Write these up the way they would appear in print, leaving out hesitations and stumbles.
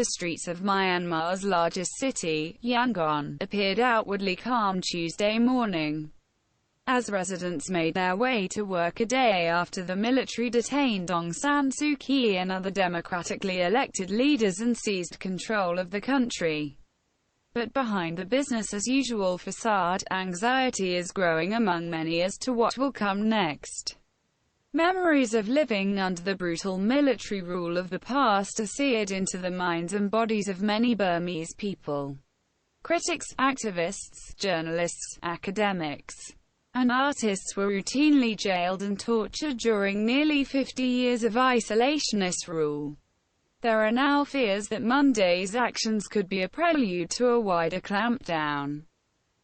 streets of Myanmar's largest city, Yangon, appeared outwardly calm Tuesday morning, as residents made their way to work a day after the military detained Aung San Suu Kyi and other democratically elected leaders and seized control of the country. But behind the business-as-usual facade, anxiety is growing among many as to what will come next. Memories of living under the brutal military rule of the past are seared into the minds and bodies of many Burmese people. Critics, activists, journalists, academics, and artists were routinely jailed and tortured during nearly 50 years of isolationist rule. There are now fears that Monday's actions could be a prelude to a wider clampdown.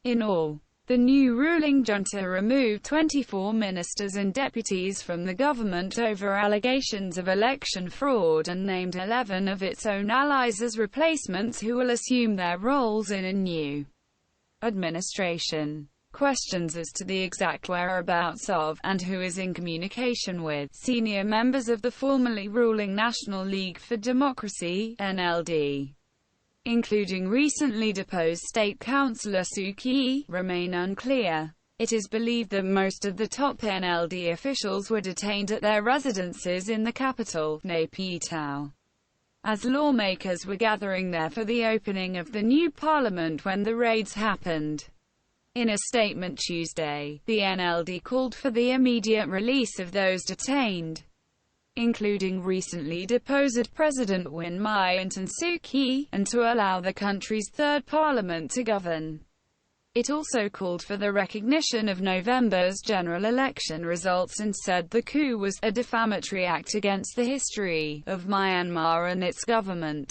In all, the new ruling junta removed 24 ministers and deputies from the government over allegations of election fraud and named 11 of its own allies as replacements who will assume their roles in a new administration. Questions as to the exact whereabouts of, and who is in communication with, senior members of the formerly ruling National League for Democracy (NLD), including recently deposed State Councillor Suu Kyi, remain unclear. It is believed that most of the top NLD officials were detained at their residences in the capital, Naypyidaw, as lawmakers were gathering there for the opening of the new parliament when the raids happened. In a statement Tuesday, the NLD called for the immediate release of those detained, including recently deposed President Win Myint and Suu Kyi, and to allow the country's third parliament to govern. It also called for the recognition of November's general election results and said the coup was a defamatory act against the history of Myanmar and its government.